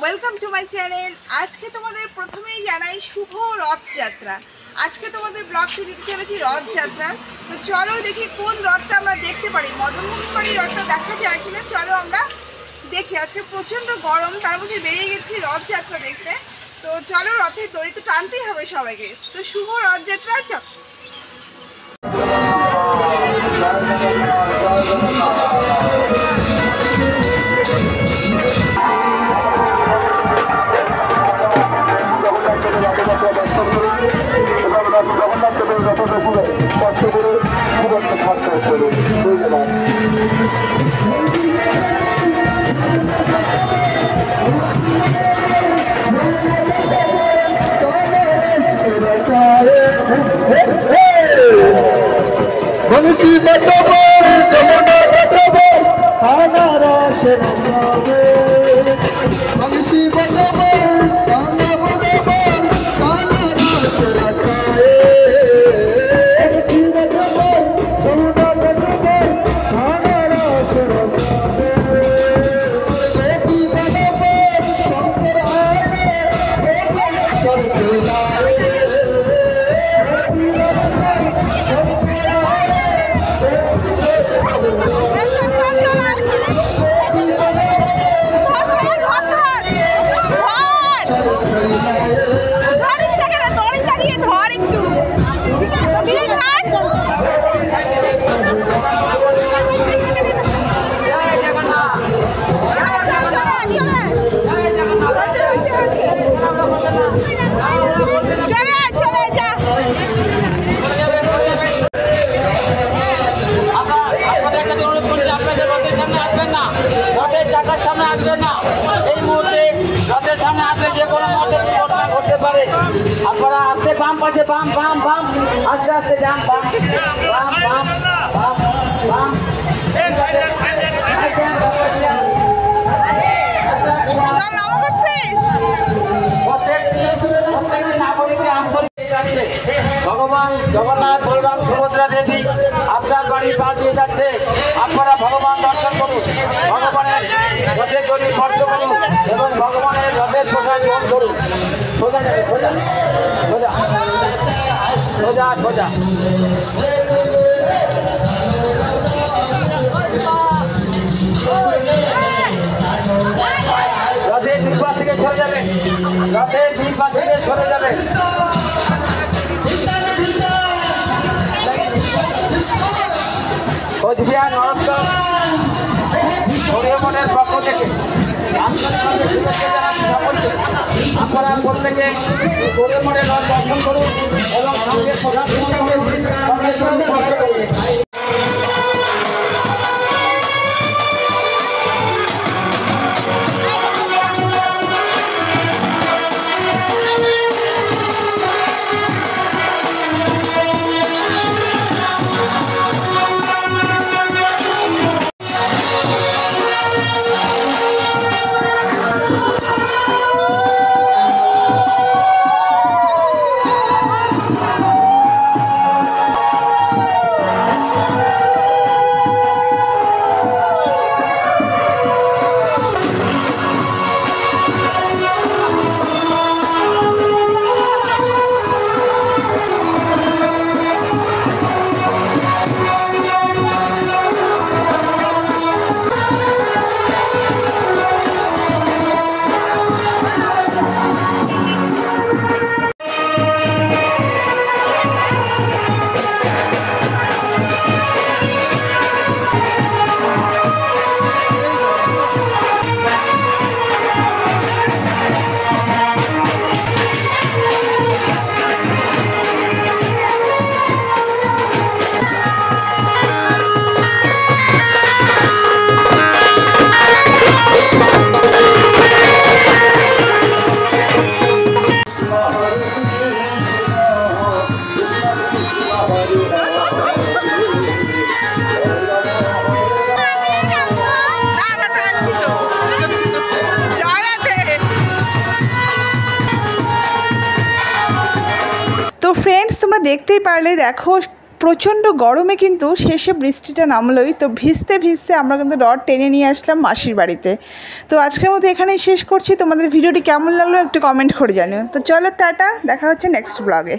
Welcome to my channel. আজকে তোমাদের প্রথমেই জানাই শুভ রথযাত্রা। আজকে তোমাদের ব্লগটি দিতে চলেছি রথযাত্রার। তো চলো দেখি কোন রথটা আমরা দেখতে পারি, মদনমোহন বাড়ির রথটা দেখা যায় কিনা। চলো আমরা দেখি। আজকে প্রচণ্ড গরম, তার মধ্যে বেরিয়ে গেছি রথযাত্রা দেখতে। তো চলো রথের দড়ি তো টানতেই হবে সবাইকে। তো শুভ রথযাত্রা। চল মনীষী বটব যমুনা বটব হানারা সেনাবে মনীষী বটব কানা বটব হানারা সেনাবে মনীষী বটব যমুনা বটব হানারা সেনাবে গোপী বটব শঙ্কর আয়ে শঙ্কর আয়ে আপনারা আস্তে বাম পাশে বাম বাম বাম আস্তে আস্তে যান বাম বাম বাম বাম বাম ভগবান জগন্নাথ বলরাম সুভদ্রা দেবী আপনার বাড়ির পা দিয়ে যাচ্ছে। আপনারা ভগবান দর্শন করুন, ভগবানের রথের দড়ি স্পর্শ করুন এবং ভগবানের রথের প্রসাদ গ্রহণ করুন। সোজা যাবে, সোজা সোজা সোজা সোজা। রথের দুই পা থেকে সরে যাবেন, রথের দুই পা থেকে সরে যাবেন। কোচবিহার নরসম হরিমনের পক্ষ থেকে আন্তরিকভাবে শুভেচ্ছা জানাচ্ছি সকলকে। আপনারা প্রত্যেকে হরিমনের রথ দর্শন করুন এবং সঙ্গে প্রধান তো ফ্রেন্ডস, তোমরা দেখতেই পারলে, দেখো প্রচণ্ড গরমে কিন্তু শেষে বৃষ্টিটা নামলোই, তো ভিজতে ভিজতে আমরা কিন্তু রথ টেনে নিয়ে আসলাম মাসির বাড়িতে। তো আজকের মতো এখানেই শেষ করছি। তোমাদের ভিডিওটি কেমন লাগলো একটু কমেন্ট করে জানিও। তো চলো টাটা, দেখা হচ্ছে নেক্সট ব্লগে।